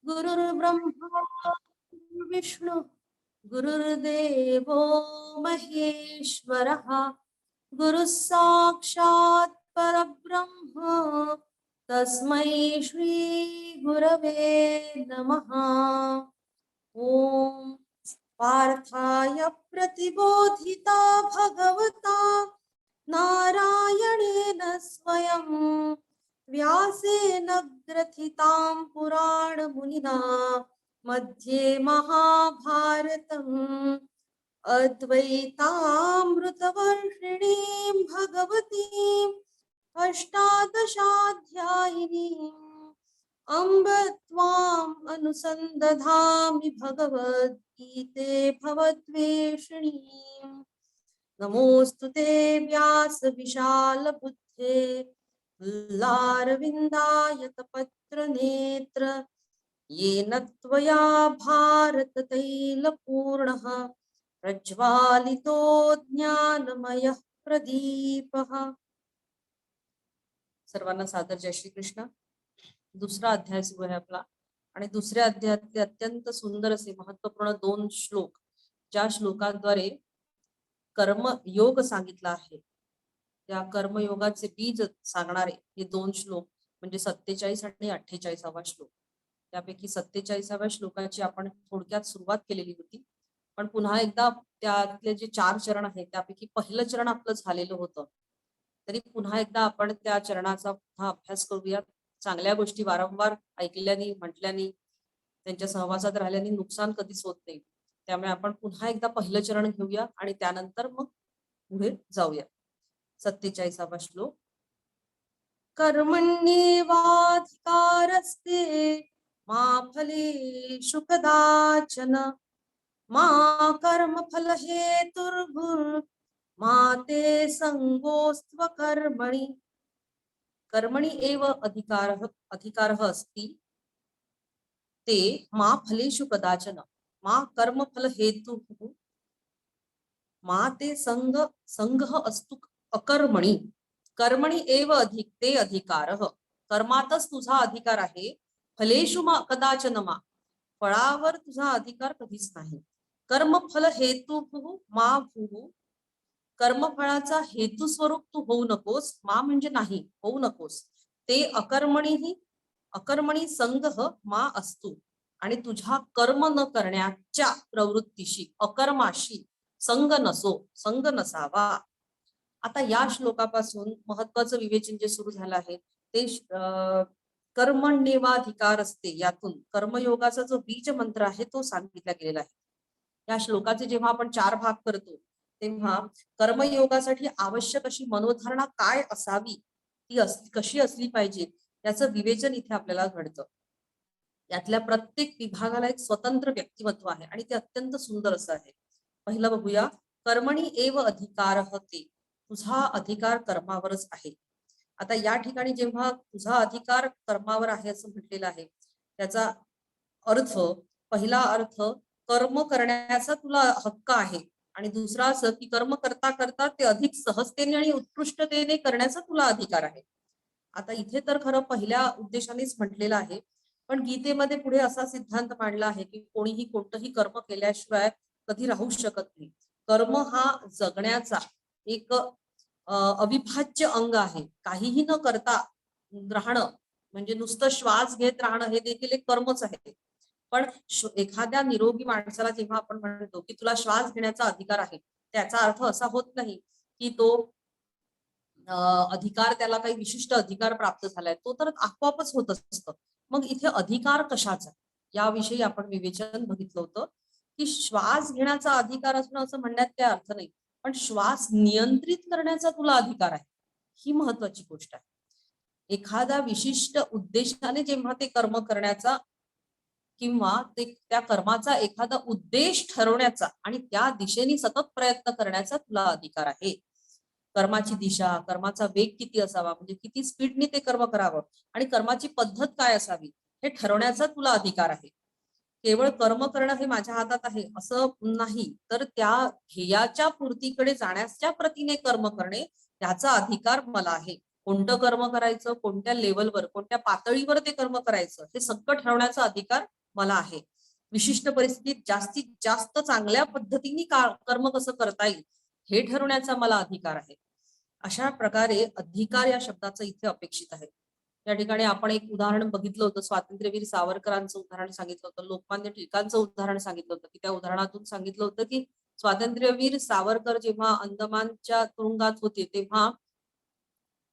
गुरुर्ब्रह्मा गुरुर्विष्णु गुरुर्देवो महेश्वरः गुरुः साक्षात् परब्रह्म तस्मै श्री गुरवे नमः। ओम पार्थाय प्रतिबोधिता भगवता नारायणेन स्वयं व्यासेन ग्रथितां पुराणमुनिना मध्ये महाभारतम् अद्वैतामृतवर्षिणीं भगवतीम् अष्टादशाध्यायिनीम् अम्ब त्वाम् अनुसन्दधामि भगवद्गीते भवद्वेषिणीम्। नमोऽस्तु ते व्यास विशाल बुद्धे लारविन्दायतपत्रनेत्र येन त्वया भारत तैलपूर्णः प्रज्वालितो ज्ञानमयः प्रदीपः। सर्वांना सादर जय श्री कृष्ण। दुसरा अध्याय सुरू आहे आपला आणि दुसऱ्या अध्यायातले अत्यंत सुंदर असे महत्वपूर्ण 2 श्लोक, ज्या श्लोकांद्वारे कर्मयोग सांगितला आहे, त्या कर्मयोगाचे बीज सांगणारे हे 2 श्लोक म्हणजे 47 आणि 48वा श्लोक। त्यापैकी 47व्या श्लोकाची आपण थोडक्यात सुरुवात केलेली होती, पण पुन्हा एकदा त्यातले जे 4 चरण आहेत त्यापैकी पहिलं चरण आपलं झालेलं होतं, तरी पुन्हा एकदा आपण त्या चरणाचा पुन्हा अभ्यास करूया। चांगल्या गोष्टी वारंवार ऐकल्याने म्हटल्याने त्यांच्या सहवासात राहिल्याने नुकसान कधीच होत नाही, त्यामुळे आपण पुन्हा एकदा पहिलं चरण घेऊया आणि त्यानंतर मग पुढे जाऊया। 47वा श्लोक। कर्मण्येवाधिकारस्ते मा फलेषु कदाचन मा कर्मफल हेतुर्भुर्मा ते संगोऽस्त्व कर्मणि। कर्मणि एव अधिकारः अस्ति ते मा फलेषु कदाचन मा कर्मफल हेतुः मा ते संगः अस्तु अकर्मणि। कर्मणि एव ते अधिकारः, कर्मातच तुझा अधिकार आहे। फलेषु मा कदाचन मा, फळावर तुझा अधिकार कधीच नाही। कर्मफल हेतुः मा भूः, कर्मफळाचा हेतू स्वरूप तू होऊ नकोस। मा म्हणजे नाही, होऊ नकोस। ते अकर्मणी संगः मा असतु, आणि तुझ्या कर्म न करण्याच्या प्रवृत्तीशी अकर्माशी संग नसावा। आता या श्लोकापासून महत्वाचं विवेचन जे सुरू झालं आहे ते कर्मण्येवाधिकार असते, यातून कर्मयोगाचा जो बीज मंत्र आहे तो सांगितला गेलेला आहे। या श्लोकाचे जेव्हा आपण 4 भाग करतो तेव्हा कर्मयोगासाठी आवश्यक अशी मनोधारणा काय असावी, ती कशी असली पाहिजे याचं विवेचन इथे आपल्याला घडतं। यातल्या प्रत्येक विभागाला एक स्वतंत्र व्यक्तिमत्व आहे आणि ते अत्यंत सुंदर असं आहे। पहिलं बघूया, कर्मणी एव अधिकारः ते, तुझा अधिकार कर्मावरच आहे। आता या ठिकाणी जेव्हा तुझा अधिकार कर्मावर आहे असं म्हटलेलं आहे, त्याचा अर्थ, पहिला अर्थ कर्म करण्याचा तुला हक्क आहे, आणि दुसरा असं की कर्म करता करता ते अधिक सहजतेने आणि उत्कृष्टतेने करण्याचा तुला अधिकार आहे। आता इथे तर खरं पहिल्या उद्देशानेच म्हटलेलं आहे, पण गीतेमध्ये पुढे असा सिद्धांत मांडला आहे की कोणीही कोणतंही कर्म केल्याशिवाय कधी राहू शकत नाही। कर्म हा जगण्याचा एक अविभाज्य अंग आहे। काहीही न करता राहणं म्हणजे नुसतं श्वास घेत राहणं हे देखील एक कर्मच आहे। पण एखाद्या निरोगी माणसाला जेव्हा आपण म्हणतो की तुला श्वास घेण्याचा अधिकार आहे, त्याचा अर्थ असा होत नाही की तो अधिकार, त्याला काही विशिष्ट अधिकार प्राप्त झालाय, तो तर आपोआपच होत असतं। मग इथे अधिकार कशाचा याविषयी आपण विवेचन बघितलं होतं की श्वास घेण्याचा अधिकार असणं असं म्हणण्यात काय अर्थ नाही, पण श्वास नियंत्रित करण्याचा तुला अधिकार आहे, ही महत्वाची गोष्ट आहे। एखाद्या विशिष्ट उद्देशाने जेव्हा ते कर्म करण्याचा किंवा त्या कर्माचा एखादा उद्देश ठरवण्याचा आणि त्या दिशेने सतत प्रयत्न करण्याचा तुला अधिकार आहे। कर्माची दिशा, कर्माचा वेग किती असावा, म्हणजे किती स्पीडने ते कर्म करावं, आणि कर्माची पद्धत काय असावी हे ठरवण्याचा तुला अधिकार आहे। केवळ कर्म करणं हे माझ्या हातात आहे असं नाही, तर त्या ध्येयाच्या पूर्तीकडे जाण्याच्या प्रतीने कर्म करणे त्याचा अधिकार मला आहे। कोणतं कर्म करायचं, कोणत्या लेवलवर, कोणत्या पातळीवर ते कर्म करायचं, हे सगळं ठरवण्याचा अधिकार मला आहे. विशिष्ट परिस्थितीत जास्तीत जास्त चांगल्या पद्धतीने कर्म कसं करता येईल हे ठरवण्याचा मला अधिकार आहे. अशा प्रकारे अधिकार या शब्दाचं इथे अपेक्षित आहे. या ठिकाणी आपण एक उदाहरण बघितलं होतं, स्वातंत्र्यवीर सावरकरांचं उदाहरण सांगितलं होतं, लोकमान्य टिळकांचं उदाहरण सांगितलं होतं, की त्या उदाहरणातून सांगितलं होतं की स्वातंत्र्यवीर सावरकर जेव्हा अंदमानच्या तुरुंगात होते तेव्हा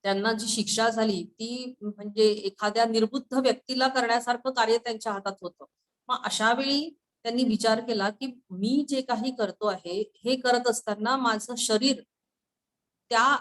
त्यांना जी शिक्षा झाली ती म्हणजे एखाद्या निर्बुद्ध व्यक्तीला करण्यासारखं कार्य त्यांच्या हातात होतं. मग अशा वेळी त्यांनी विचार केला की मी जे काही करतो आहे हे करत असताना माझं शरीर त्या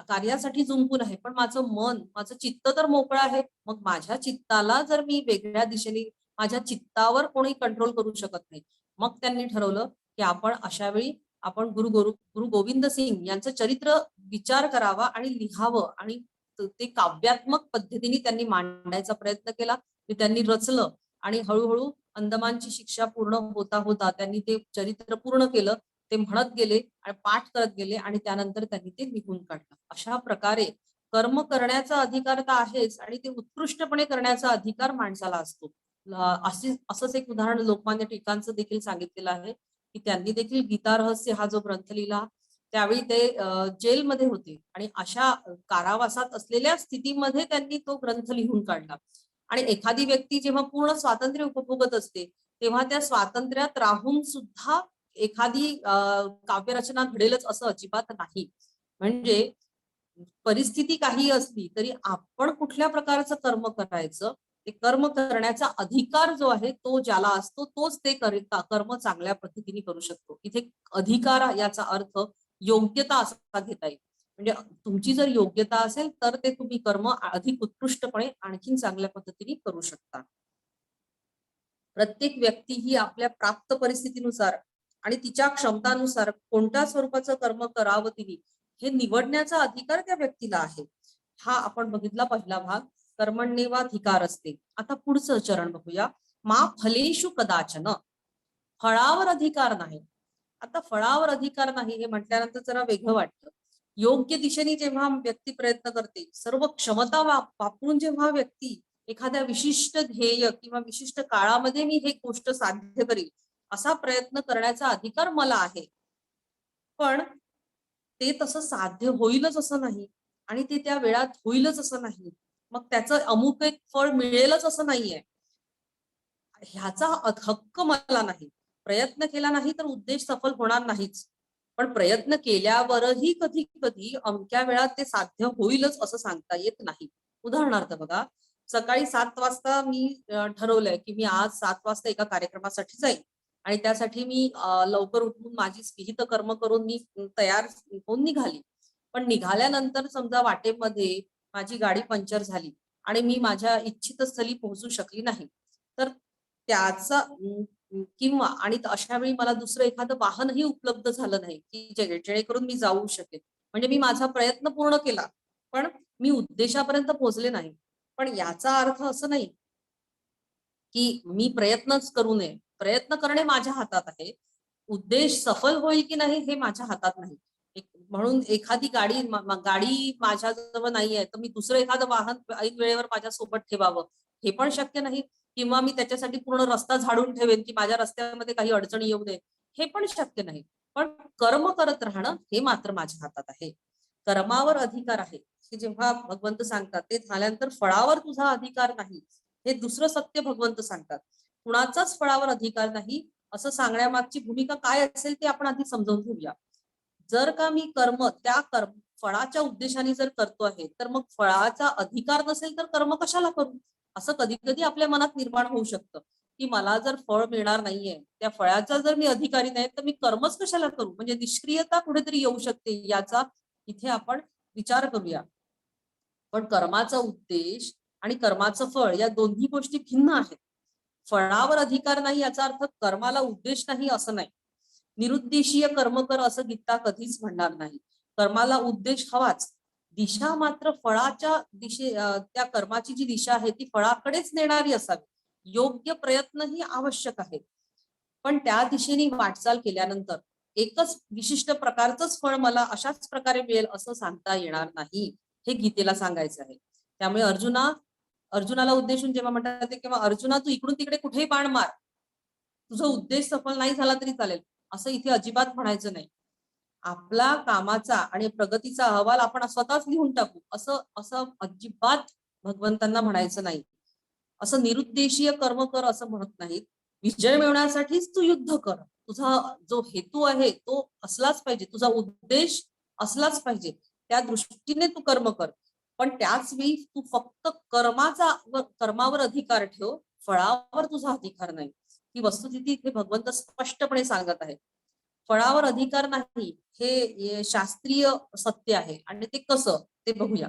कार्यासाठी जुंपून आहे, पण माझं मन, माझं चित्त तर मोकळं आहे. मग माझ्या चित्ताला जर मी वेगळ्या दिशेने, माझ्या चित्तावर कोणी कंट्रोल करू शकत नाही. मग त्यांनी ठरवलं की आपण अशा वेळी आपण गुरु गोविंद सिंग यांचं चरित्र विचार करावा आणि लिहावं आणि ते काव्यात्मक पद्धतीने त्यांनी मांडायचा प्रयत्न केला. ते त्यांनी रचलं आणि हळूहळू अंदमानची शिक्षा पूर्ण होता होता त्यांनी ते चरित्र पूर्ण केलं. ते म्हणत गेले आणि पाठ करत गेले आणि त्यानंतर त्यांनी ते लिहून काढलं. अशा प्रकारे कर्म करण्याचा अधिकार तर आहेच आणि ते उत्कृष्टपणे करण्याचा अधिकार माणसाला असतो. असंच एक उदाहरण लोकमान्य टिळकांचं देखील सांगितलेलं आहे की त्यांनी देखील गीता रहस्य हा जो ग्रंथ लिहिला त्यावेळी ते जेलमध्ये होते आणि अशा कारावासात असलेल्या स्थितीमध्ये त्यांनी तो ग्रंथ लिहून काढला. आणि एखादी व्यक्ती जेव्हा पूर्ण स्वातंत्र्य उपभोगत असते तेव्हा त्या स्वातंत्र्यात राहून सुद्धा एखादी काव्यरचना घडेलच असं अजिबात नाही. म्हणजे परिस्थिती काही असली तरी आपण कुठल्या प्रकारचं कर्म करायचं, ते कर्म करण्याचा अधिकार जो आहे तो ज्याला असतो तोच ते कर्म चांगल्या पद्धतीने करू शकतो. इथे अधिकार याचा अर्थ योग्यता असा घेता येईल. म्हणजे तुमची जर योग्यता असेल तर ते तुम्ही कर्म अधिक उत्कृष्टपणे आणखीन चांगल्या पद्धतीने करू शकता. प्रत्येक व्यक्ती ही आपल्या प्राप्त परिस्थितीनुसार आणि तिच्या क्षमतानुसार कोणत्या स्वरूपाचं कर्म करावं तिने हे निवडण्याचा अधिकार त्या व्यक्तीला आहे. हा आपण बघितला पहिला भाग, कर्मण्येवाधिकार असते. आता पुढचं चरण बघूया, मा फलेषु कदाचन, फळावर अधिकार नाही. आता फळावर अधिकार नाही हे म्हटल्यानंतर जरा वेगळं वाटतं. योग्य दिशेने जेव्हा व्यक्ती प्रयत्न करते, सर्व क्षमता वापरून जेव्हा व्यक्ती एखाद्या विशिष्ट ध्येय किंवा विशिष्ट काळामध्ये मी हे गोष्ट साध्य करेल असा प्रयत्न करण्याचा अधिकार मला आहे. पण ते तसं साध्य होईलच असं नाही आणि ते त्या वेळात होईलच असं नाही. मग त्याचं अमुक एक फळ मिळेलच असं नाहीये. ह्याचा हक्क मला नाही. प्रयत्न केला नाही तर उद्देश सफल होणार नाहीच. पण प्रयत्न केल्यावरही कधी कधी अमक्या वेळात ते साध्य होईलच असं सांगता येत नाही. उदाहरणार्थ बघा, सकाळी 7 वाजता मी ठरवलंय की मी आज 7 वाजता एका कार्यक्रमासाठी जाईल आणि त्यासाठी मी लवकर उठून माझी विहित कर्म करून मी तयार होऊन निघाली. पण निघाल्यानंतर समजा वाटेमध्ये माझी गाडी पंक्चर झाली आणि मी माझ्या इच्छित स्थळी पोहोचू शकली नाही. तर त्याचा किंवा आणि अशा वेळी मला दुसरं एखादं वाहनही उपलब्ध झालं नाही की जेणेकरून मी जाऊ शकेल. म्हणजे मी माझा प्रयत्न पूर्ण केला पण मी उद्देशापर्यंत पोहोचले नाही. पण याचा अर्थ असं नाही की मी प्रयत्नच करू नये. प्रयत्न करणे माझ्या हातात आहे. उद्देश सफल होईल की नाही हे माझ्या हातात नाही. म्हणून एखादी गाडी माझ्या जवळ नाहीये तर मी दुसरं एखादं वाहन ऐन वेळेवर माझ्या सोबत ठेवावं हे पण शक्य नाही. किंवा मी त्याच्यासाठी पूर्ण रस्ता झाडून ठेवेन की माझ्या रस्त्यामध्ये काही अडचणी येऊ नये हे पण शक्य नाही. पण कर्म करत राहणं हे मात्र माझ्या हातात आहे. कर्मावर अधिकार आहे हे जेव्हा भगवंत सांगतात ते झाल्यानंतर फळावर तुझा अधिकार नाही हे दुसरं सत्य भगवंत सांगतात. कुणाचाच फळावर अधिकार नाही असं सांगण्यामागची भूमिका काय असेल ते आपण आधी समजावून घेऊया. जर का मी त्या फळाच्या उद्देशाने जर करतो आहे तर मग फळाचा अधिकार नसेल तर कर्म कशाला करू असं कधी कधी आपल्या मनात निर्माण होऊ शकतं की मला जर फळ मिळणार नाहीये, त्या फळाचा जर मी अधिकारी नाही तर मी कर्मच कशाला करू, म्हणजे निष्क्रियता कुठेतरी येऊ शकते याचा इथे आपण विचार करूया. पण कर्माचा उद्देश आणि कर्माचं फळ या दोन्ही गोष्टी भिन्न आहेत. फळावर अधिकार नाही याचा अर्थ कर्माला उद्देश नाही असं नाही. निरुद्देशीय कर्म कर असं गीता कधीच म्हणणार नाही. कर्माला उद्देश हवाच. दिशा मात्र फळाच्या त्या कर्माची जी दिशा आहे ती फळाकडेच नेणारी असावी. योग्य प्रयत्न ही आवश्यक आहे. पण त्या दिशेने वाटचाल केल्यानंतर एकच विशिष्ट प्रकारचंच फळ मला अशाच प्रकारे मिळेल असं सांगता येणार नाही. हे गीतेला सांगायचं आहे. त्यामुळे अर्जुनाला उद्देशून जेव्हा म्हणतात ते, किंवा अर्जुना तू इकडून तिकडे कुठेही बाण मार, तुझा उद्देश सफल नाही झाला तरी चालेल, असं इथे अजिबात म्हणायचं नाही. आपला कामाचा आणि प्रगतीचा अहवाल आपण स्वतःच लिहून टाकू, असं असं अजिबात भगवंतांना म्हणायचं नाही. असं निरुद्देशीय कर्म कर असं म्हणत नाहीत. विजय मिळवण्यासाठीच तू युद्ध कर, तुझा जो हेतू आहे तो असलाच पाहिजे, तुझा उद्देश असलाच पाहिजे, त्या दृष्टीने तू कर्म कर. पण त्याच वेळी तू फक्त कर्मावर अधिकार ठेव, फळावर तुझा अधिकार नाही. ही वस्तुस्थिती इथे भगवंत स्पष्टपणे सांगत आहे. फळावर अधिकार नाही हे शास्त्रीय सत्य आहे. आणि ते कसं ते बघूया.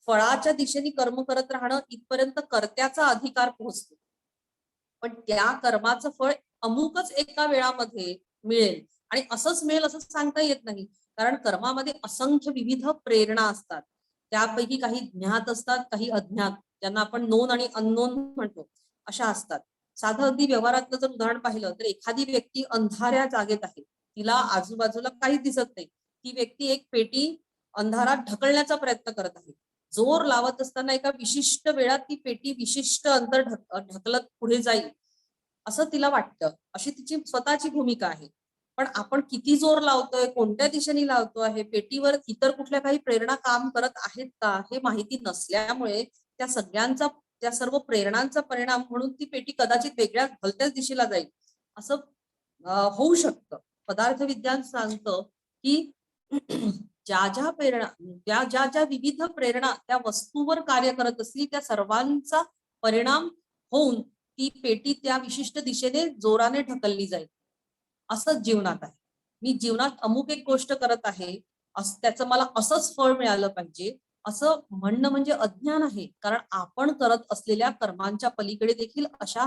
फळाच्या दिशेने कर्म करत राहणं इथपर्यंत कर्त्याचा अधिकार पोहोचतो, पण त्या कर्माचं फळ अमुकच एका वेळामध्ये मिळेल, आणि असंच मिळेल असं सांगता येत नाही. कारण कर्मामध्ये असंख्य विविध प्रेरणा असतात. त्यापैकी काही ज्ञात असतात, काही अज्ञात, ज्यांना आपण नोन आणि अननोन म्हणतो, अशा असतात. साधं अगदी व्यवहारातलं जर उदाहरण पाहिलं तर, एखादी व्यक्ती अंधाऱ्या जागेत आहे, तिला आजूबाजूला काहीच दिसत नाही. ती व्यक्ती एक पेटी अंधारात ढकलण्याचा प्रयत्न करत आहे. जोर लावत असताना एका विशिष्ट वेळात ती पेटी विशिष्ट अंतर ढकलत पुढे जाईल असं तिला वाटतं, अशी तिची स्वतःची भूमिका आहे. पण आपण किती जोर लावतोय, कोणत्या दिशेने लावतो आहे, पेटीवर इतर कुठल्या काही प्रेरणा काम करत आहेत का, हे माहिती नसल्यामुळे त्या सर्व प्रेरणांचा परिणाम म्हणून ती पेटी कदाचित वेगळ्या भलत्याच दिशेला जाईल असं होऊ शकतं. पदार्थ विज्ञान सांगतं की ज्या ज्या विविध प्रेरणा त्या वस्तूवर कार्य करत असतील, त्या सर्वांचा परिणाम होऊन ती पेटी त्या विशिष्ट दिशेने जोराने ढकलली जाईल. असंच जीवनात आहे. मी जीवनात अमुक एक गोष्ट करत आहे, त्याचं मला असंच फळ मिळालं पाहिजे असं म्हणणं म्हणजे अज्ञान आहे. कारण आपण करत असलेल्या कर्मांच्या पलीकडे देखील अशा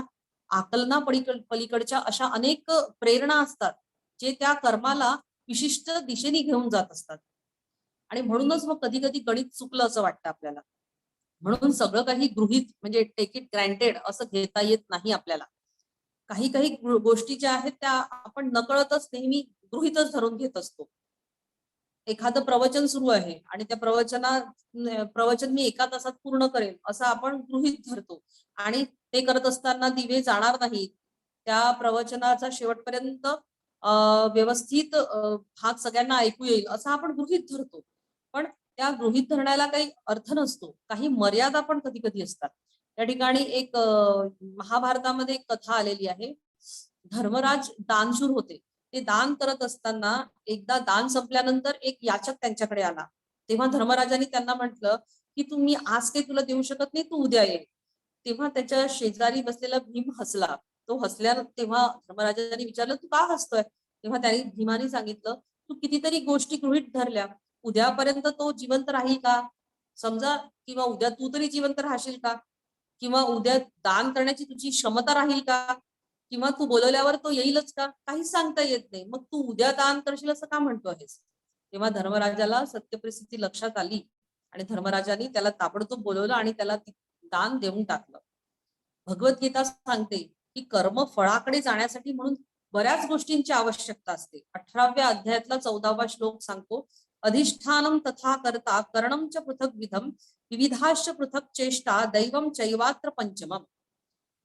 पलीकडच्या अशा अनेक प्रेरणा असतात, जे त्या कर्माला विशिष्ट दिशेने घेऊन जात असतात. आणि म्हणूनच मग कधी कधी गणित चुकलं असं वाटतं आपल्याला. म्हणून सगळं काही गृहीत म्हणजे टेक इट ग्रँटेड असं घेता येत नाही आपल्याला. काही काही गोष्टी ज्या आहेत त्या आपण नकळतच नेहमी गृहीतच धरून घेत असतो. एखादं प्रवचन सुरू आहे आणि त्या प्रवचन मी 1 तासात पूर्ण करेल असं आपण गृहीत धरतो, आणि ते करत असताना दिवे जाणार नाहीत, त्या प्रवचनाचा शेवटपर्यंत व्यवस्थित भाग सगळ्यांना ऐकू येईल असं आपण गृहीत धरतो. पण त्या गृहीत धरण्याला काही अर्थ नसतो, काही मर्यादा पण कधी कधी असतात. त्या ठिकाणी एक महाभारतामध्ये एक कथा आलेली आहे. धर्मराज दानशूर होते. ते दान करत असताना एकदा दान संपल्यानंतर एक याचक त्यांच्याकडे आला. तेव्हा धर्मराजांनी त्यांना म्हटलं की तुम्ही आज काही तुला देऊ शकत नाही, तू उद्या ये. तेव्हा त्याच्या शेजारी बसलेला भीम हसला. तो हसल्या तेव्हा धर्मराजांनी विचारलं तू का हसतोय. तेव्हा त्यांनी भीमाने सांगितलं तू कितीतरी गोष्टी गृहीत धरल्या, उद्यापर्यंत तो जिवंत राहील का समजा, किंवा उद्या तू तरी जिवंत राहशील का, किंवा उद्या दान करण्याची तुझी क्षमता राहील का, किंवा तू बोलवल्यावर तो येईलच का, काहीच सांगता येत नाही. मग तू उद्या दान करशील असं का म्हणतो आहेस. तेव्हा धर्मराजाला सत्य परिस्थिती लक्षात आली आणि धर्मराजाने त्याला ताबडतोब बोलवलं आणि त्याला दान देऊन टाकलं. भगवद्गीता सांगते की कर्म फळाकडे जाण्यासाठी म्हणून बऱ्याच गोष्टींची आवश्यकता असते. 18व्या अध्यायातला 14वा श्लोक सांगतो, अधिष्ठानम तथा करता करणम च पृथक विधम विविधाश्च पृथक चेष्टा दैवम चैवात्र पंचमम.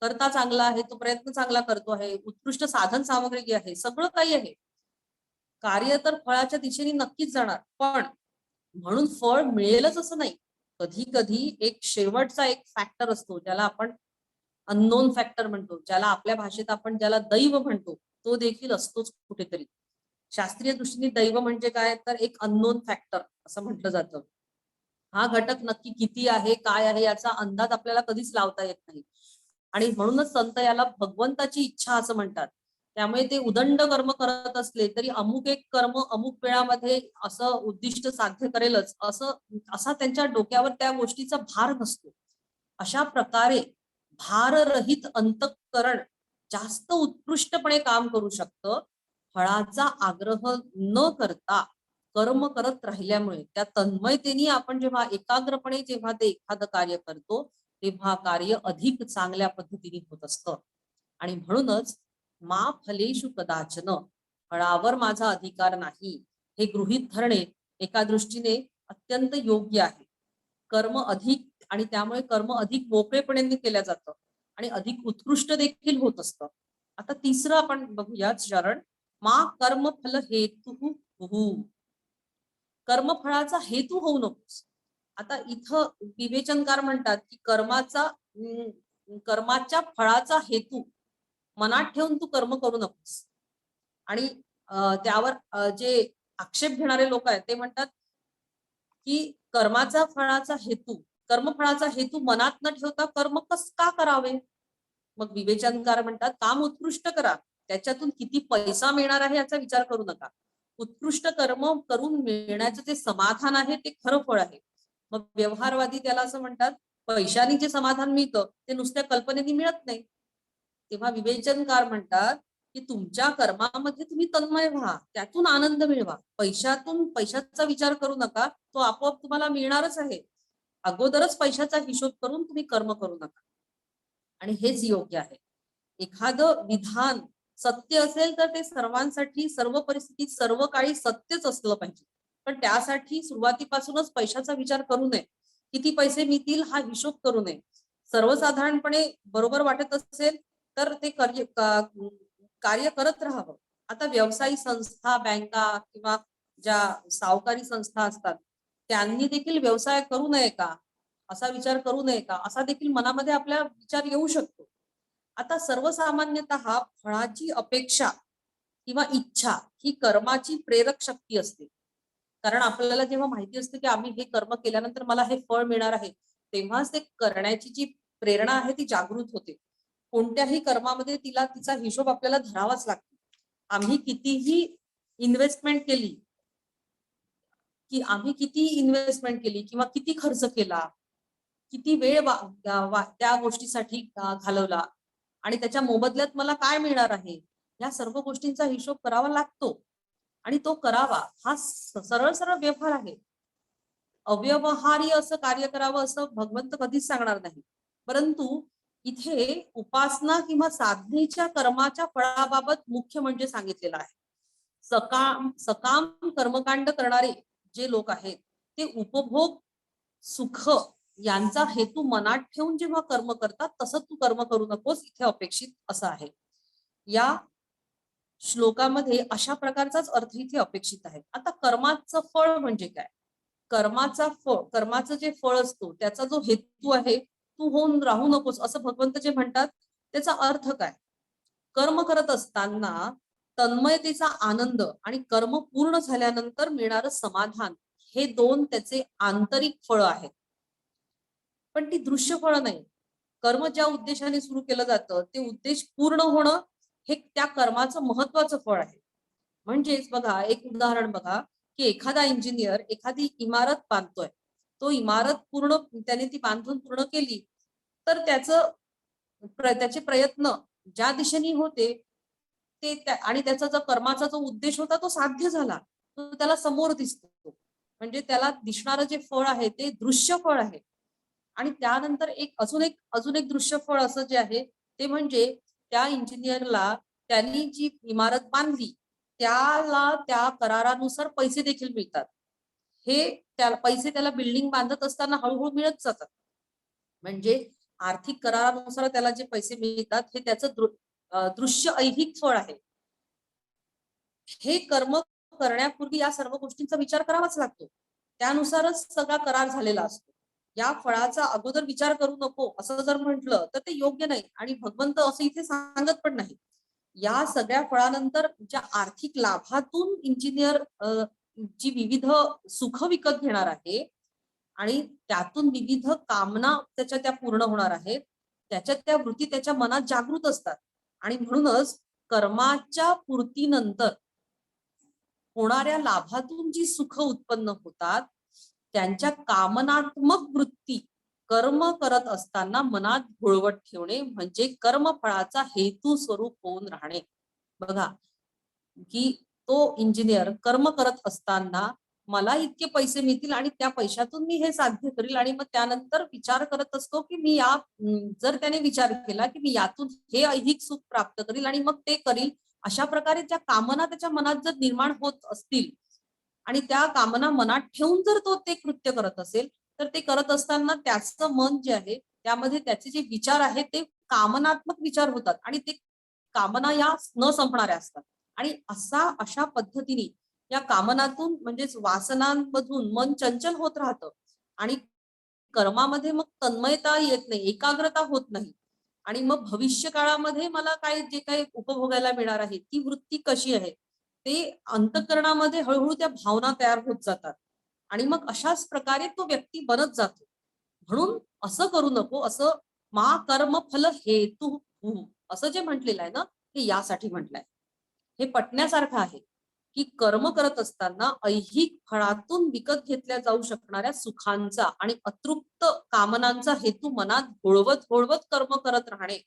करता चांगला आहे, तो प्रयत्न चांगला करतो आहे, उत्कृष्ट साधन सामग्री आहे, सगळं काही आहे, कार्य तर फळाच्या दिशेने नक्कीच जाणार. पण म्हणून फळ मिळेलच असं नाही. कधी कधी एक शेवटचा एक फॅक्टर असतो, ज्याला आपण अननोन फॅक्टर म्हणतो, ज्याला आपल्या भाषेत आपण ज्याला दैव म्हणतो, तो देखील असतोच कुठेतरी. शास्त्रीय दृष्टीने दैव म्हणजे काय तर एक अननोन फॅक्टर असं म्हटलं जातं. हा घटक नक्की किती आहे, काय आहे याचा अंदाज आपल्याला कधीच लावता येत नाही. आणि म्हणूनच संत याला भगवंताची इच्छा असं म्हणतात. त्यामुळे ते उदंड कर्म करत असले तरी अमुक एक कर्म अमुक वेळामध्ये असं उद्दिष्ट साध्य करेलच असा त्यांच्या डोक्यावर त्या गोष्टीचा भार नसतो. अशा प्रकारे भाररहित अंतःकरण जास्त उत्कृष्टपणे काम करू शकतं. फळाचा आग्रह न करता कर्म करत राहिल्यामुळे त्या तन्मयतेने आपण जेव्हा एकाग्रपणे जेव्हा ते एखादं कार्य करतो तेव्हा कार्य अधिक चांगल्या पद्धतीने होत असतं. आणि म्हणूनच मा फलेषु कदाचन, फळावर माझा अधिकार नाही, हे गृहीत धरणे एका दृष्टीने अत्यंत योग्य आहे. कर्म अधिक आणि त्यामुळे कर्म अधिक मोकळेपणाने केलं जातं आणि अधिक उत्कृष्ट देखील होत असतं. आता तिसरं आपण बघूया चरण, मा कर्म फल हेतु कर्मफळाचा हेतू होऊ नकोस. आता इथं विवेचनकार म्हणतात की कर्माच्या फळाचा हेतू मनात ठेवून तू कर्म करू नकोस. आणि त्यावर जे आक्षेप घेणारे लोक आहेत ते म्हणतात की कर्मफळाचा हेतू मनात न ठेवता कर्म कस का करावे. मग विवेचनकार म्हणतात काम उत्कृष्ट करा, त्याच्यातून किती पैसा मिळणार आहे याचा विचार करू नका. उत्कृष्ट कर्म करून मिळण्याचं जे समाधान आहे ते खरं फळ आहे. मग व्यवहारवादी त्याला असं म्हणतात, पैशाने जे समाधान मिळतं ते नुसत्या कल्पनेने मिळत नाही. तेव्हा विवेचनकार म्हणतात की तुमच्या कर्मामध्ये तुम्ही तन्मय व्हा, त्यातून आनंद मिळवा. पैशाचा विचार करू नका, तो आपोआप तुम्हाला मिळणारच आहे. अगोदरच पैशाचा हिशोब करून तुम्ही कर्म करू नका. आणि हेच योग्य आहे. एखादं विधान सत्य असेल तर ते सर्वांसाठी सर्व परिस्थितीत सर्व काळी सत्यच असलं पाहिजे. पण त्यासाठी सुरुवातीपासूनच पैशाचा विचार करू नये. किती पैसे मिळतील हा हिशोब करू नये. सर्वसाधारणपणे बरोबर वाटत असेल तर ते कार्य करत राहावं. आता व्यवसायी संस्था, बँका किंवा ज्या सावकारी संस्था असतात त्यांनी देखील व्यवसाय करू नये का, असा विचार करू नये का, असा देखील मनामध्ये आपल्या विचार येऊ शकतो. आता सर्वसामान्यतः फळाची अपेक्षा किंवा इच्छा ही कर्माची प्रेरक शक्ती असते. कारण आपल्याला जेव्हा माहिती असते की आम्ही हे कर्म केल्यानंतर मला हे फळ मिळणार आहे, तेव्हाच ते करण्याची जी प्रेरणा आहे ती जागृत होते. कोणत्याही कर्मामध्ये तिचा हिशोब आपल्याला धरावाच लागतो. आम्ही कितीही इन्व्हेस्टमेंट केली किंवा किती खर्च केला, किती वेळ त्या गोष्टीसाठी घालवला आणि त्याच्या मोबदल्यात मला काय मिळणार आहे, या सर्व गोष्टींचा हिशोब करावा लागतो. आणि तो करावा हा सरळ सरळ व्यवहार आहे. अव्यवहार्य असं कार्य करावं असं भगवंत कधीच सांगणार नाही. परंतु इथे उपासना किंवा साधनेच्या कर्माच्या फळाबाबत मुख्य म्हणजे सांगितलेलं आहे. सकाम कर्मकांड करणारे जे लोक आहेत ते उपभोग सुख यांचा हेतू मनात ठेवून जेव्हा कर्म करतात तसं तू कर्म करू नकोस इथे अपेक्षित असं आहे. या श्लोकामध्ये अशा प्रकारचाच अर्थ इथे अपेक्षित आहे. आता कर्माचं फळ म्हणजे काय, कर्माचं जे फळ असतो त्याचा जो हेतू आहे तू होऊन राहू नकोस असं भगवंत जे म्हणतात त्याचा अर्थ काय. कर्म करत असताना तन्मयतेचा आनंद आणि कर्म पूर्ण झाल्यानंतर मिळणारं समाधान हे दोन त्याचे आंतरिक फळ आहेत. पण ती दृश्य फळ नाही. कर्म ज्या उद्देशाने सुरू केलं जातं ते उद्देश पूर्ण होणं हे त्या कर्माचं महत्वाचं फळ आहे. म्हणजेच बघा एक उदाहरण बघा की एखादा इंजिनियर एखादी इमारत बांधतोय, तो इमारत त्याने ती बांधून पूर्ण केली तर त्याचे प्रयत्न ज्या दिशेने होते ते आणि त्याचा जो कर्माचा जो उद्देश होता तो साध्य झाला, तो त्याला समोर दिसतो. म्हणजे त्याला दिसणारं जे फळ आहे ते दृश्य फळ आहे. आणि त्यानंतर अजून एक दृश्य फळ असं जे आहे ते म्हणजे त्या इंजिनियरला त्यांनी जी इमारत बांधली त्याला त्या करारानुसार पैसे देखील मिळतात. पैसे त्याला बिल्डिंग बांधत असताना हळूहळू मिळत जातात. म्हणजे आर्थिक करारानुसार त्याला जे पैसे मिळतात हे त्याचं दृश्य ऐहिक फळ आहे. हे कर्म करण्यापूर्वी या सर्व गोष्टींचा विचार करावाच लागतो. त्यानुसारच सगळा करार झालेला असतो. या फळाचा अगोदर विचार करू नको असं जर म्हटलं तर ते योग्य नाही आणि भगवंत असं इथे सांगत पण नाही. या सगळ्या फळानंतर ज्या आर्थिक लाभातून इंजिनियर जी विविध सुख विकत घेणार आहे आणि त्यातून विविध कामना त्या पूर्ण होणार आहेत, त्याच्यात त्या वृत्ती त्याच्या मनात जागृत असतात. आणि म्हणूनच कर्माच्या पूर्तीनंतर होणाऱ्या लाभातून जी सुख उत्पन्न होतात त्यांच्या कामनात्मक वृत्ती कर्म करत असताना मनात घोळवत ठेवणे म्हणजे कर्मफळाचा हेतू स्वरूप होऊन राहणे. बघा की तो इंजिनियर कर्म करत असताना मला इतके पैसे मिळतील आणि त्या पैशातून मी हे साध्य करील आणि मग त्यानंतर विचार करत असतो की जर त्याने विचार केला की मी यातून हे ऐहिक सुख प्राप्त करील आणि मग ते करील, अशा प्रकारे त्या कामना त्याच्या मनात जर निर्माण होत असतील आणि त्या कामना मनात ठेवून जर तो ते कृत्य करत असेल तर ते करत असताना त्याचं मन जे आहे त्यामध्ये त्याचे जे विचार आहेत ते कामनात्मक विचार होतात आणि ते कामना या न संपणाऱ्या असतात. आणि अशा पद्धतीने या कामनातून म्हणजेच वासनांमधून मन चंचल होत राहतं आणि कर्मामध्ये मग तन्मयता येत नाही, एकाग्रता होत नाही. आणि मग भविष्य काळामध्ये मला काय जे काही उपभोगायला मिळणार आहे ती वृत्ती कशी आहे ते अंतःकरणामध्ये हळूहळू त्या भावना तयार होत जातात आणि मग अशाच प्रकारे तो व्यक्ती बनत जातो. म्हणून असं करू नको, असं मा कर्म फल हेतु असं जे म्हटलेलं आहे ना, ते यासाठी म्हटलंय. हे पटण्यासारखं आहे की कर्म करत असताना ऐहिक फळातून विकत घेतल्या जाऊ शकणाऱ्या सुखांचा आणि अतृप्त कामनांचा हेतू मनात घोळवत घोळवत कर्म करत राहणे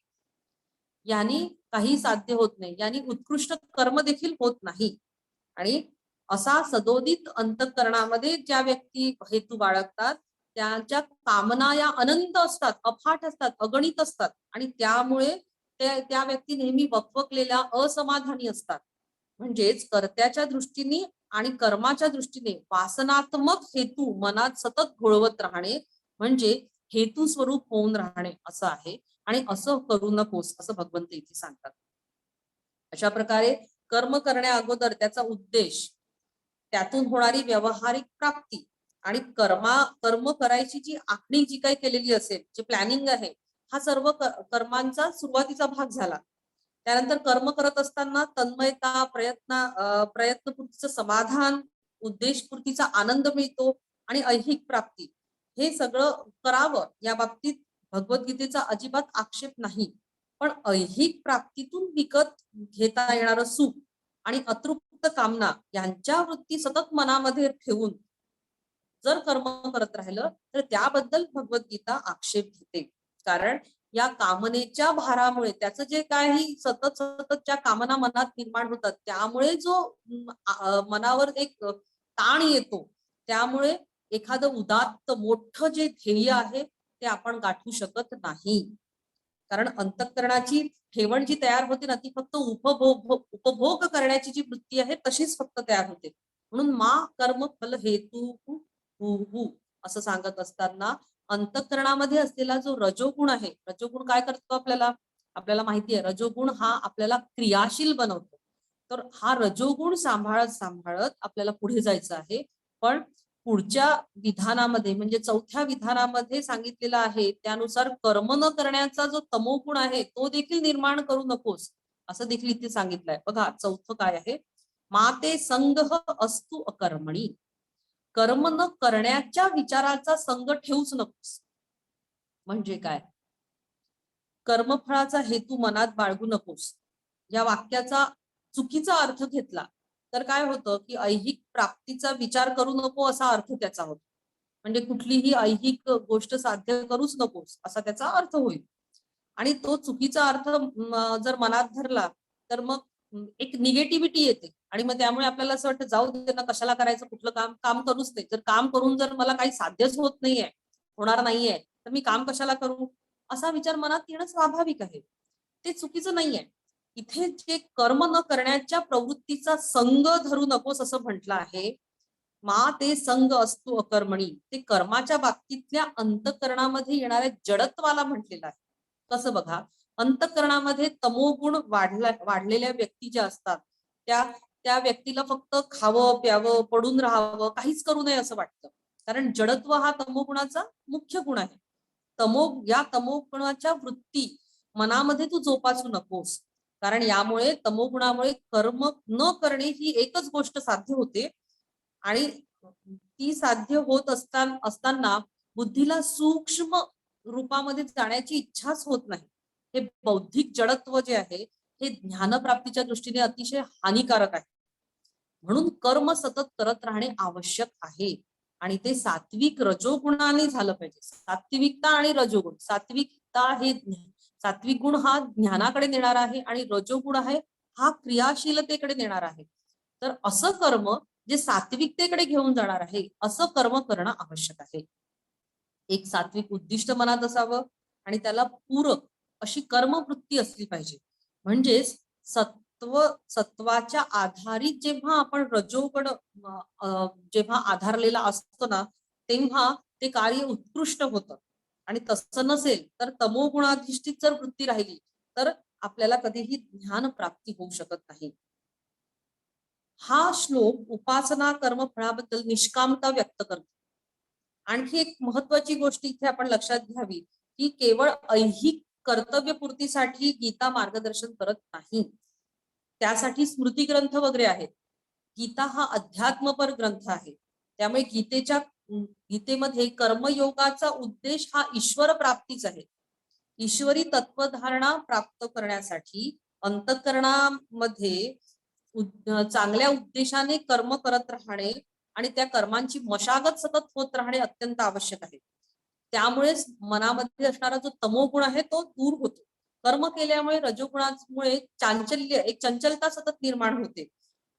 यांनी काही साध्य होत नाही, यांनी उत्कृष्ट कर्म देखील होत नाही. आणि असा सदोदित अंतःकरणामध्ये ज्या व्यक्ती हेतू बाळगतात त्यांच्या कामना या अनंत असतात, अफाट असतात, अगणित असतात आणि त्यामुळे त्या व्यक्ती नेहमी वकवकलेल्या असमाधानी असतात. म्हणजेच कर्त्याच्या दृष्टीने आणि कर्माच्या दृष्टीने वासनात्मक हेतू मनात सतत घोळवत राहणे म्हणजे हेतू स्वरूप होऊन राहणे असं आहे. आणि असं करू नकोस असं भगवंत इथे सांगतात. अशा प्रकारे कर्म करण्या अगोदर त्याचा उद्देश, त्यातून होणारी व्यावहारिक प्राप्ती आणि कर्म करायची जी आखणी जी काही केलेली असेल, जे प्लॅनिंग आहे, हा सर्व कर्मांचा सुरुवातीचा भाग झाला. त्यानंतर कर्म करत असताना तन्मयता, प्रयत्नपूर्तीचं समाधान, उद्देशपूर्तीचा आनंद मिळतो आणि ऐहिक प्राप्ती हे सगळं करावं या बाबतीत भगवद्गीतेचा अजिबात आक्षेप नाही. पण ऐहिक प्राप्तीतून विकत घेता येणारं सुख आणि अतृप्त कामना यांच्या वृत्ती सतत मनामध्ये ठेवून जर कर्म करत राहिलं तर त्याबद्दल भगवद्गीता आक्षेप घेते. कारण या कामनेच्या भारामुळे त्याचं जे काही सतत सतत ज्या कामना मनात निर्माण होतात त्यामुळे जो मनावर एक ताण येतो, त्यामुळे एखादं उदात्त मोठं जे ध्येय आहे ते आपण गाठू शकत नाही. कारण अंतःकरणाची ठेवण जी तयार होते ना ती फक्त उपभोग करण्याची जी वृत्ती आहे तशीच फक्त तयार होते. म्हणून मा कर्म फल हेतू असं सांगत असताना अंतःकरणामध्ये असलेला जो रजोगुण आहे, रजोगुण काय करतो आपल्याला आपल्याला माहिती आहे, रजोगुण हा आपल्याला क्रियाशील बनवतो. तर हा रजोगुण सांभाळत सांभाळत आपल्याला पुढे जायचं आहे. पण पुढच्या विधानामध्ये म्हणजे चौथ्या विधानामध्ये सांगितलेलं आहे त्यानुसार कर्म न करण्याचा जो तमोगुण आहे तो देखील निर्माण करू नकोस असं देखील इथे सांगितलंय. बघा चौथं काय आहे, माते संग अस्तु अकर्मणी, कर्म न करण्याच्या विचाराचा संग ठेवूच नकोस. म्हणजे काय, कर्मफळाचा हेतू मनात बाळगू नकोस या वाक्याचा चुकीचा अर्थ घेतला तर काय होतं की ऐहिक प्राप्तीचा विचार करू नको असा अर्थ त्याचा होतो. म्हणजे कुठलीही ऐहिक गोष्ट साध्य करूच नकोस असा त्याचा अर्थ होईल. आणि तो चुकीचा अर्थ जर मनात धरला तर मग एक निगेटिव्हिटी येते आणि मग त्यामुळे आपल्याला असं वाटतं जाऊ दे ना, कशाला करायचं, कुठलं काम काम करूच नाही. जर काम करून जर मला काही साध्यच होत नाहीये, होणार नाहीये, तर मी काम कशाला करू असा विचार मनात येणं स्वाभाविक आहे. ते चुकीचं नाहीये. इथे जे कर्म न करण्याच्या प्रवृत्तीचा संग धरू नकोस असं म्हटलं आहे. मा ते संग असतो अकर्मणी, ते कर्माच्या बाबतीतल्या अंतःकरणामध्ये येणाऱ्या जडत्वाला म्हटलेलं आहे. कसं बघा, अंतःकरणामध्ये तमोगुण वाढलेल्या व्यक्ती ज्या असतात त्या त्या व्यक्तीला फक्त खावं प्यावं पडून राहावं काहीच करू नये असं वाटतं. कारण जडत्व हा तमोगुणाचा मुख्य गुण आहे. या तमोगुणाच्या वृत्ती मनामध्ये तू जोपासू नकोस. कारण यामुळे तमोगुणामुळे कर्म न करणे ही एकच गोष्ट साध्य होते आणि ती साध्य होत असताना बुद्धीला सूक्ष्म रूपामध्ये जाण्याची इच्छाच होत नाही. हे बौद्धिक जडत्व जे आहे हे ज्ञानप्राप्तीच्या दृष्टीने अतिशय हानिकारक आहे. म्हणून कर्म सतत करत राहणे आवश्यक आहे आणि ते सात्विक रजोगुणाने झालं पाहिजे. सात्विकता आणि रजोगुण, सात्विक गुण हा ज्ञानाकडे नेणारा आहे आणि रजोगुण आहे हा क्रियाशीलतेकडे नेणार आहे. तर असं कर्म जे सात्विकतेकडे घेऊन जाणार आहे असं कर्म करणं आवश्यक आहे. एक सात्विक उद्दिष्ट मनात असावं आणि त्याला पूरक अशी कर्मवृत्ती असली पाहिजे. म्हणजेच सत्वाच्या आधारित जेव्हा आपण रजोगुण जेव्हा आधारलेला असतो ना तेव्हा ते कार्य उत्कृष्ट होतं. आणि तसं नसेल तर तमोगुणाधिष्ठित जर वृत्ती राहिली तर आपल्याला कधीही ज्ञान प्राप्ती होऊ शकत नाही. हा श्लोक उपासना कर्म फळाबद्दल निष्कामता व्यक्त करतो. आणखी एक महत्वाची गोष्ट इथे आपण लक्षात घ्यावी की केवळ ऐहिक कर्तव्यपूर्तीसाठी गीता मार्गदर्शन करत नाही. त्यासाठी स्मृती ग्रंथ वगैरे आहेत. गीता हा अध्यात्मपर ग्रंथ आहे. त्यामुळे गीतेमध्ये कर्मयोगाचा उद्देश हा ईश्वर प्राप्तीच आहे. ईश्वरी तत्वधारणा प्राप्त करण्यासाठी अंतःकरणामध्ये चांगल्या उद्देशाने कर्म करत राहणे आणि त्या कर्मांची मशागत सतत होत राहणे अत्यंत आवश्यक आहे. त्यामुळेच मनामध्ये असणारा जो तमोगुण आहे तो दूर होतो. कर्म केल्यामुळे रजोगुणामुळे एक चंचलता सतत निर्माण होते.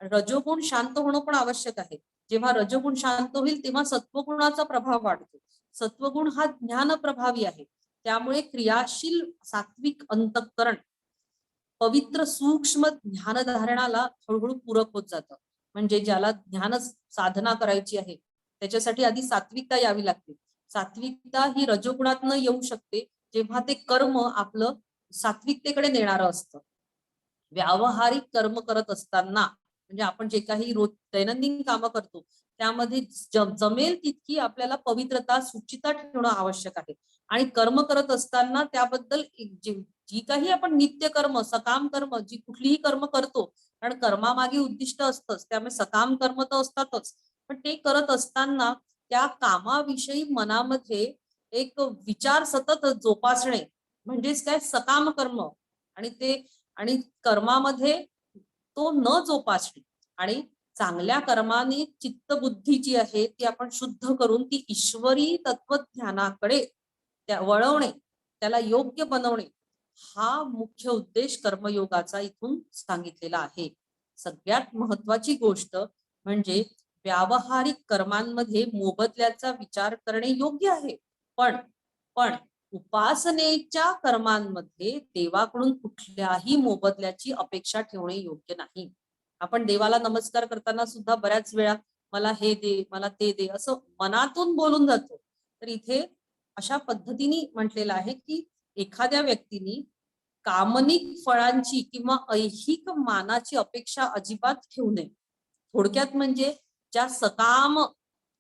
रजोगुण शांत होणं पण आवश्यक आहे. जेव्हा रजोगुण शांत होईल तेव्हा सत्वगुणाचा प्रभाव वाढतो. सत्वगुण हा ज्ञान प्रभावी आहे. त्यामुळे क्रियाशील सात्विक अंतःकरण पवित्र सूक्ष्म ज्ञानधारणाला हळूहळू पूरक होत जातं. म्हणजे ज्याला ज्ञान साधना करायची आहे त्याच्यासाठी आधी सात्विकता यावी लागते. सात्विकता ही रजोगुणातनं येऊ शकते जेव्हा ते कर्म आपलं सात्विकतेकडे नेणारं असतं. व्यावहारिक कर्म करत असताना म्हणजे आपण जे काही रोज दैनंदिन कामं करतो त्यामध्ये जमेल तितकी आपल्याला पवित्रता शुचिता ठेवणं आवश्यक आहे. आणि कर्म करत असताना त्याबद्दल जी काही आपण नित्य कर्म सकाम कर्म जी कुठलीही कर्म करतो कारण कर्मामागे उद्दिष्ट असतंच त्यामुळे सकाम कर्म तर असतातच पण ते करत असताना त्या कामाविषयी मनामध्ये एक विचार सतत जोपासणे म्हणजेच काय सकाम कर्म आणि कर्मामध्ये तो न जोपासणे आणि चांगल्या कर्माने चित्तबुद्धी जी आहे ती आपण शुद्ध करून ती ईश्वरी तत्वज्ञानाकडे वळवणे त्याला योग्य बनवणे हा मुख्य उद्देश कर्मयोगाचा इथून सांगितलेला आहे. सगळ्यात महत्वाची गोष्ट म्हणजे व्यावहारिक कर्मांमध्ये मोबदल्याचा विचार करणे योग्य आहे पण पण उपासनेच्या कर्मांमध्ये देवाकडून कुठल्याही मोबदल्याची अपेक्षा ठेवणे योग्य नाही. आपण देवाला नमस्कार करताना सुद्धा बऱ्याच वेळा मला हे दे मला ते दे असं मनातून बोलून जातो. तर इथे अशा पद्धतीने म्हटलेलं आहे की एखाद्या व्यक्तीने कामनिक फळांची किंवा ऐहिक मानाची अपेक्षा अजिबात ठेवू नये. थोडक्यात म्हणजे ज्या सकाम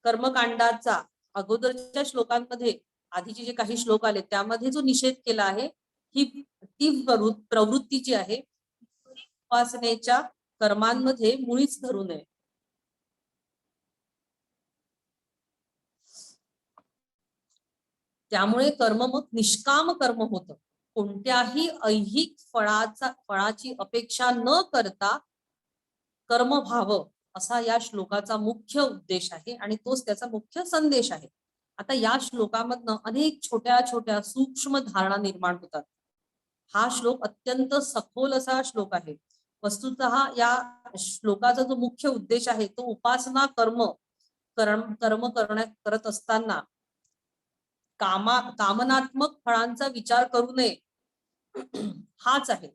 कर्मकांडाचा अगोदरच्या श्लोकांमध्ये आधीचे जे काही श्लोक आले त्यामध्ये जो निषेध केला आहे ही ती प्रवृत्ती जी आहे उपासनेच्या कर्मांमध्ये मुळीच धरू नये. त्यामुळे कर्म मग निष्काम कर्म होतं. कोणत्याही ऐहिक फळाची अपेक्षा न करता कर्म व्हावं असा या श्लोकाचा मुख्य उद्देश आहे आणि तोच त्याचा मुख्य संदेश आहे. आता या श्लोकामधनं अनेक छोट्या छोट्या सूक्ष्म धारणा निर्माण होतात. हा श्लोक अत्यंत सखोल असा श्लोक आहे. वस्तुतः या श्लोकाचा जो मुख्य उद्देश आहे तो उपासना कर्म करत असताना कामनात्मक फळांचा विचार करू नये हाच आहे.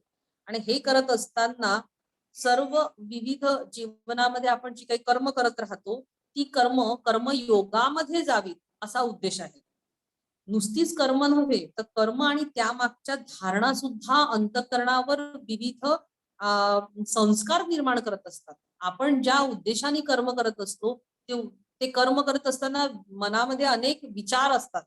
आणि हे करत असताना सर्व विविध जीवनामध्ये आपण जी काही कर्म करत राहतो ती कर्मयोगामध्ये जावी असा उद्देश आहे. नुसतीच कर्म नव्हे तर कर्म आणि त्यामागच्या धारणा सुद्धा अंतःकरणावर विविध संस्कार निर्माण करत असतात. आपण ज्या उद्देशाने कर्म करत असतो ते कर्म करत असताना मनामध्ये अनेक विचार असतात.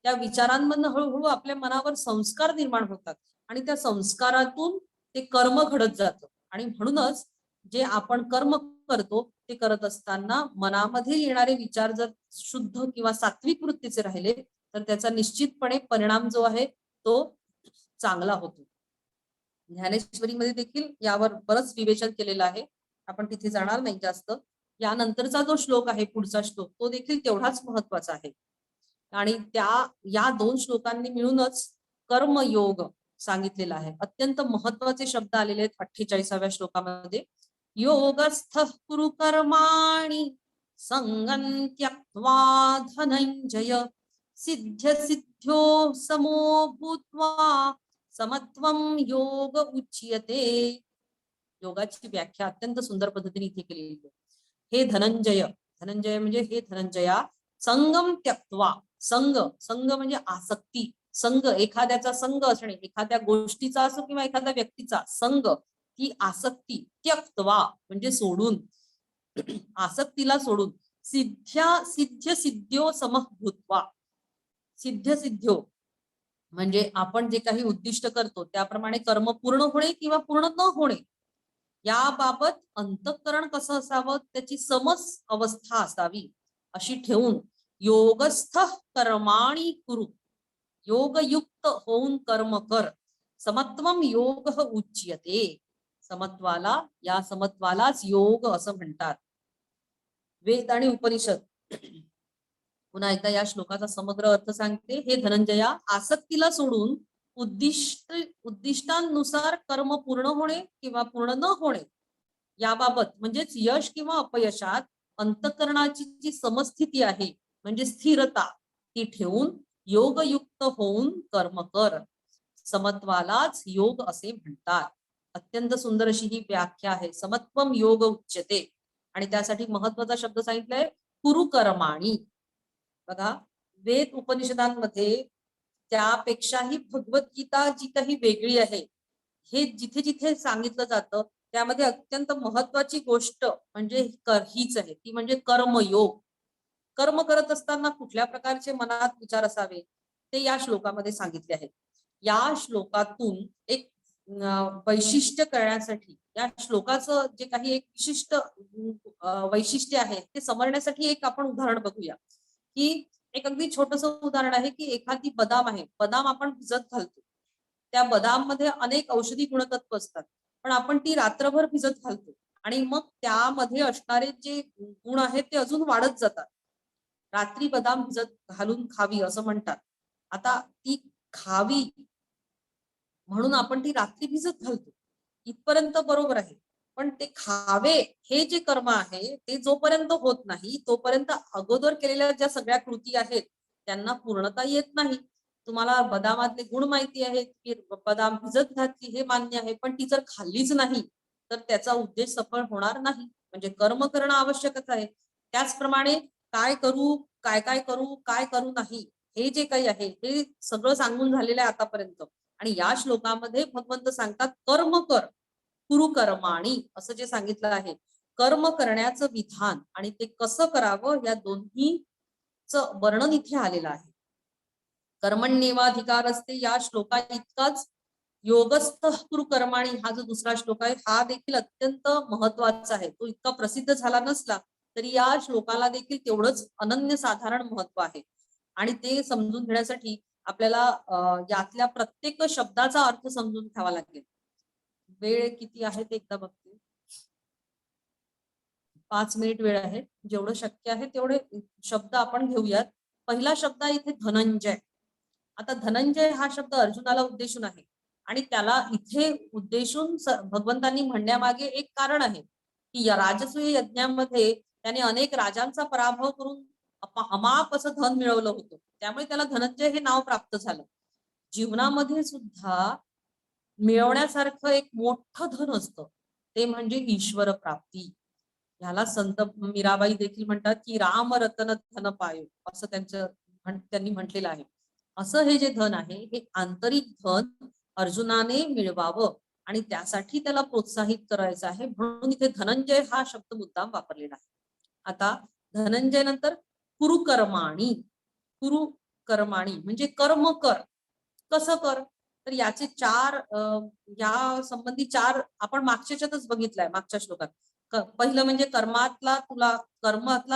त्या विचारांमधून हळूहळू आपल्या मनावर संस्कार निर्माण होतात आणि त्या संस्कारातून ते कर्म घडत जातं. आणि म्हणूनच जे आपण कर्म करतो ते करत असताना मनामध्ये येणारे विचार जर शुद्ध किंवा सात्विक वृत्तीचे राहिले तर त्याचा निश्चितपणे परिणाम जो आहे तो चांगला होतो. ज्ञानेश्वरीमध्ये देखील यावर बरंच विवेचन केलेलं आहे. आपण तिथे जाणार नाही जास्त. यानंतरचा जो श्लोक आहे पुढचा श्लोक तो देखील तेवढाच महत्वाचा आहे. आणि या दोन श्लोकांनी मिळूनच कर्मयोग सांगितलेला आहे. अत्यंत महत्वाचे शब्द आलेले आहेत 48व्या श्लोकामध्ये. योगस्थ कुरु कर्माणि संगं त्यक्त्वा धनंजय सिद्ध्य सिद्ध्यो समो भूत्वा समत्वं योग उच्यते. योगाची व्याख्या अत्यंत सुंदर पद्धतीने इथे केलेली आहे. हे धनंजय म्हणजे हे धनंजया संगम त्यक्त्वा, संग संग म्हणजे आसक्ती, संग एखाद्याचा संग असणे, एखाद्या गोष्टीचा असो किंवा एखाद्या व्यक्तीचा संग, ती आसक्ती त्यक्त्वा म्हणजे सोडून, आसक्तीला सोडून, सिद्ध्य सिद्ध्यो समः भूत्वा, सिद्ध सिद्ध्यो म्हणजे आपण जे काही उद्दिष्ट करतो त्याप्रमाणे कर्म पूर्ण होणे किंवा पूर्ण न होणे याबाबत अंतःकरण कसं असावं त्याची समज अवस्था असावी अशी ठेवून योगस्थ कर्माणि कुरु, योगयुक्त होऊन कर्म कर, समत्वम योग उच्यते, समत्वाला या समत्वालाच योग असं म्हणतात. वेद आणि उपनिषद पुन्हा एकदा या श्लोकाचा समग्र अर्थ सांगते. हे धनंजया, आसक्तीला सोडून उद्दिष्टांनुसार कर्म पूर्ण होणे किंवा पूर्ण न होणे याबाबत म्हणजेच यश किंवा अपयशात अंतःकरणाची जी समस्थिती आहे म्हणजे स्थिरता ती ठेवून योगयुक्त होऊन कर्म कर, समत्वालाच योग असे म्हणतात. अत्यंत सुंदर अशी ही व्याख्या आहे. समत्वम योग उच्यते आणि त्यासाठी महत्वाचा शब्द सांगितलाय कुरु कर्माणि. बघा वेद उपनिषदांमध्ये त्यापेक्षाही भगवद्गीता जी काही वेगळी आहे हे जिथे जिथे सांगितलं जातं त्यामध्ये अत्यंत महत्वाची गोष्ट म्हणजे हीच आहे, ती म्हणजे कर्मयोग. कर्म करत असताना कुठल्या प्रकारचे मनात विचार असावे ते या श्लोकामध्ये सांगितले आहे. या श्लोकातून एक वैशिष्ट्य करण्यासाठी या श्लोकाचं जे काही एक विशिष्ट वैशिष्ट्य आहे ते समजण्यासाठी एक आपण उदाहरण बघूया. की एक अगदी छोटस उदाहरण आहे की एखादी बदाम आहे, बदाम आपण भिजत घालतो, त्या बदाम मध्ये अनेक औषधी गुणतत्व असतात पण आपण ती रात्रभर भिजत घालतो आणि मग त्यामध्ये असणारे जे गुण आहेत ते अजून वाढत जातात. रात्री बदाम भिजत घालून खावी असं म्हणतात. आता ती खावी म्हणून आपण ती रात्री भिजत घालतो इथपर्यंत बरोबर आहे, पण ते खावे हे जे कर्म आहे ते जोपर्यंत होत नाही तोपर्यंत अगोदर केलेल्या ज्या सगळ्या कृती आहेत त्यांना पूर्णता येत नाही. तुम्हाला बदामातले गुण माहिती आहेत की बदाम भिजत घातली हे मान्य आहे, पण ती जर खाल्लीच नाही तर त्याचा उद्देश सफळ होणार नाही. म्हणजे कर्म करणं आवश्यकच आहे. त्याचप्रमाणे काय करू काय काय करू काय करू नाही हे जे काही आहे हे सगळं सांगून झालेलं आहे आतापर्यंत. आणि या श्लोकामध्ये भगवंत सांगतात कर्म कर, कुरु कर्माणि असं जे सांगितलं आहे कर्म करण्याचं विधान आणि ते कसं करावं या दोन्हीच वर्णन इथे आलेलं आहे. कर्मण्येवाधिकार असते या श्लोका इतकाच योगस्थ कुरु कर्माणि हा जो दुसरा श्लोक आहे हा देखील अत्यंत महत्वाचा आहे. तो इतका प्रसिद्ध झाला नसला तरी या श्लोकाला देखील तेवढंच अनन्यसाधारण महत्व आहे. आणि ते समजून घेण्यासाठी आपल्याला यातल्या प्रत्येक शब्दाचा अर्थ समजून घ्यावा लागेल. वेळ किती आहे ते एकदा बघते. 5 मिनिट वेळ आहे. जेवढं शक्य आहे तेवढे शब्द आपण घेऊयात. पहिला शब्द आहे इथे धनंजय. आता धनंजय हा शब्द अर्जुनाला उद्देशून आहे आणि त्याला इथे उद्देशून भगवंतांनी म्हणण्यामागे एक कारण आहे की या राजसूय यज्ञामध्ये त्याने अनेक राजांचा पराभव करून अमाप असं धन मिळवलं होतं, त्यामुळे त्याला धनंजय हे नाव प्राप्त झालं. जीवनामध्ये सुद्धा मिळवण्यासारखं एक मोठं धन असतं ते म्हणजे ईश्वर प्राप्ती. ह्याला संत मीराबाई देखील म्हणतात की राम रतन धन पायो असं त्यांनी म्हटलेलं आहे. असं हे जे धन आहे हे आंतरिक धन अर्जुनाने मिळवावं आणि त्यासाठी त्याला प्रोत्साहित करायचं आहे म्हणून इथे धनंजय हा शब्द मुद्दाम वापरलेला आहे. आता धनंजय नंतर कुरु कर्माणि, कुरु कर्माणि म्हणजे कर्म कर. कसं कर तर याचे या संबंधी 4 आपण मागच्याच बघितलंय मागच्या श्लोकात. पहिलं म्हणजे कर्मातला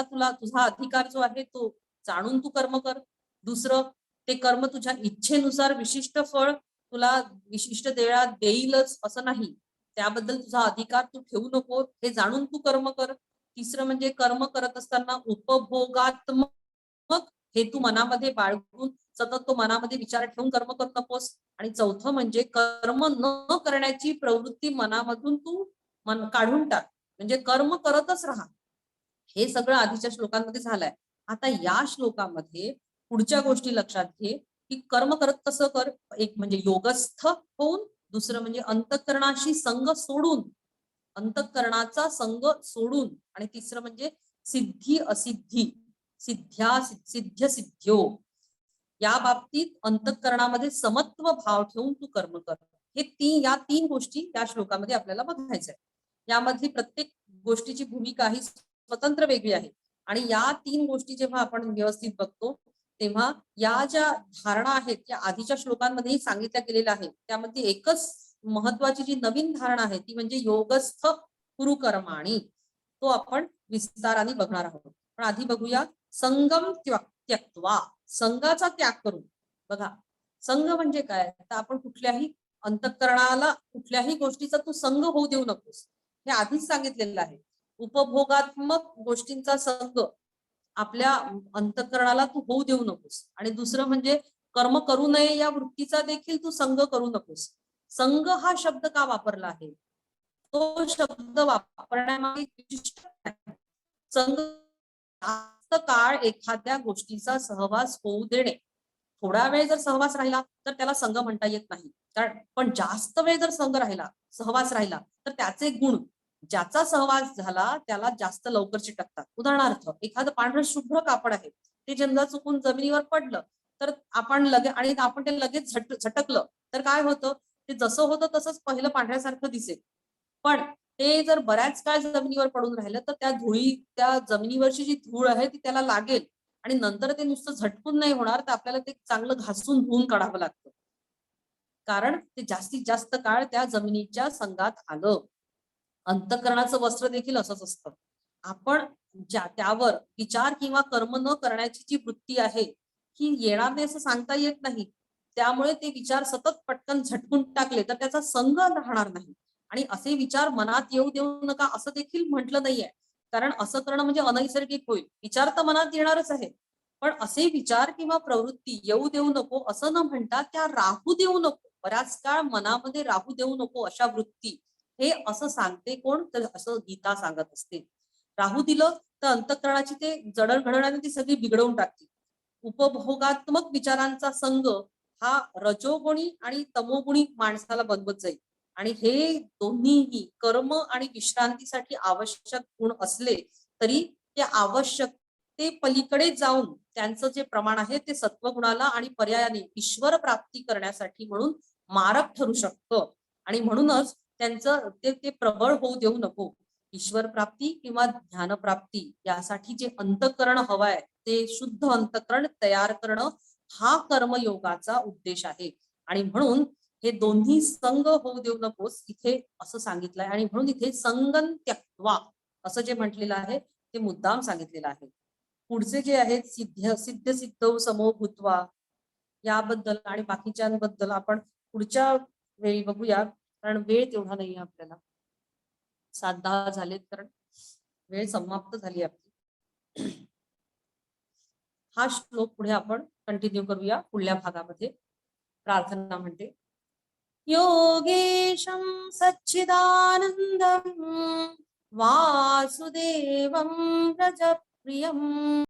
तुला तुझा अधिकार जो आहे तो जाणून तू कर्म कर. दुसरं ते कर्म तुझ्या इच्छेनुसार विशिष्ट फळ तुला विशिष्ट वेळात देईलच असं नाही, त्याबद्दल तुझा अधिकार तू ठेवू नको हे जाणून तू कर्म कर. तिसरं म्हणजे कर्म करत असताना उपभोगात्मक हेतू मनामध्ये बाळगून सतत तो मनामध्ये विचार ठेवून कर्म करू नकोस. आणि चौथं म्हणजे कर्म न करण्याची प्रवृत्ती मनामधून तू काढून टाक, म्हणजे कर्म करतच राहा. हे सगळं आधीच्या श्लोकांमध्ये झालंय. आता या श्लोकामध्ये पुढच्या गोष्टी लक्षात घे की कर्म करत कसं कर. एक म्हणजे योगस्थ होऊन, दुसरं म्हणजे अंतःकरणाशी संग सोडून, अंतःकरणाचा संग सोडून, आणि तिसरं म्हणजे सिद्धी असिद्धी सिद्ध्य सिद्ध्यो, या बाबतीत अंतःकरणामध्ये समत्व भाव ठेवून तू कर्म कर. या तीन गोष्टी या श्लोकामध्ये आपल्याला बघायच्या आहे. यामधली प्रत्येक गोष्टीची भूमिका ही स्वतंत्र वेगळी आहे. आणि या तीन गोष्टी जेव्हा आपण व्यवस्थित बघतो तेव्हा या ज्या धारणा आहेत त्या आधीच्या श्लोकांमध्येही सांगितल्या गेलेल्या आहेत. त्यामध्ये एकच महत्वाची जी नवीन धारणा आहे ती म्हणजे योगस्थ कुरु कर्माणी, तो आपण विस्ताराने बघणार आहोत. पण आधी बघूया संगम त्यक्त्वा, संघाचा त्याग करून. बघा, संघ म्हणजे काय, तर आपण कुठल्याही अंतःकरणाला कुठल्याही गोष्टीचा तू संघ होऊ देऊ नकोस, हे आधीच सांगितलेलं आहे. उपभोगात्मक गोष्टींचा संघ आपल्या अंतःकरणाला तू होऊ देऊ नकोस. आणि दुसरं म्हणजे कर्म करू नये या वृत्तीचा देखील तू संघ करू नकोस. संघ हा शब्द का वापरला आहे, तो शब्द वापरण्यामागे विशिष्ट संघ जास्त काळ एखाद्या गोष्टीचा सहवास होऊ देणे. थोडा वेळ जर सहवास राहिला तर त्याला संघ म्हणता येत नाही. कारण पण जास्त वेळ जर सहवास राहिला तर त्याचे गुण, ज्याचा सहवास झाला त्याला जास्त लवकर चिटकतात. उदाहरणार्थ, एखादं पांढरं शुभ्र कापड आहे, ते जेव्हा चुकून जमिनीवर पडलं तर आपण ते लगेच झटकलं तर काय होतं, ते जसं होतं तसंच पहिलं पांढऱ्यासारखं दिसेल. पण ते जर बऱ्याच काळ जमिनीवर पडून राहिलं तर त्या जमिनीवरची जी धूळ आहे ती त्याला लागेल आणि नंतर ते नुसतं झटकून नाही होणार, तर आपल्याला ते चांगलं घासून धुवून काढावं लागतं, कारण ते जास्तीत जास्त काळ त्या जमिनीच्या संघात आलं. अंतःकरणाचं वस्त्र देखील असंच असतं. आपण त्यावर विचार किंवा कर्म न करण्याची जी वृत्ती आहे ही येणार नाही असं सांगता येत नाही. त्यामुळे ते विचार सतत पटकन झटकून टाकले तर त्याचा संघ राहणार नाही. आणि असे विचार मनात येऊ देऊ नका असं देखील म्हटलं नाहीये, कारण असं करणं म्हणजे अनैसर्गिक होईल. विचार तर मनात येणारच आहे, पण असे विचार किंवा प्रवृत्ती येऊ देऊ नको असं न म्हणता त्या राहू देऊ नको, बऱ्याच काळ मनामध्ये राहू देऊ नको अशा वृत्ती, हे असं सांगते कोण, तर असं गीता सांगत असते. राहू दिलं तर अंतःकरणाची ते जडणघडण ती सगळी बिघडवून टाकते. उपभोगात्मक विचारांचा संघ हा रजोगुणी आणि तमोगुणी माणसाला बनवत जाईल. आणि हे दोन्हीही कर्म आणि विश्रांतीसाठी आवश्यक गुण असले तरी ते आवश्यकते पलीकडे जाऊन त्यांचं जे प्रमाण आहे ते सत्वगुणाला आणि पर्यायाने ईश्वर प्राप्ती करण्यासाठी म्हणून मारक ठरू शकतं. आणि म्हणूनच त्यांचं ते प्रबळ होऊ देऊ नको. ईश्वर प्राप्ती किंवा ध्यान प्राप्ती यासाठी जे अंतःकरण हवंय ते शुद्ध अंतःकरण तयार करणं हा कर्मयोगाचा उद्देश आहे. आणि म्हणून हे दोन्ही संग होऊ देऊ नकोस इथे असं सांगितलंय. आणि म्हणून इथे संगन त्यक्त्वा असं जे म्हटलेलं आहे ते मुद्दाम सांगितलेलं आहे. पुढचे जे आहेत सिद्ध सिद्ध समो भूत्वा, याबद्दल आणि बाकीच्यांबद्दल आपण पुढच्या वेळी बघूया, कारण वेळ तेवढा नाहीये आपल्याला. 7-10 झालेत, कारण वेळ समाप्त झाली आपली. हा श्लोक पुढे आपण कंटिन्यू करूया पुढल्या भागामध्ये. प्रार्थना म्हणते, योगेशं सच्चिदानंदं वासुदेवं रजप्रियं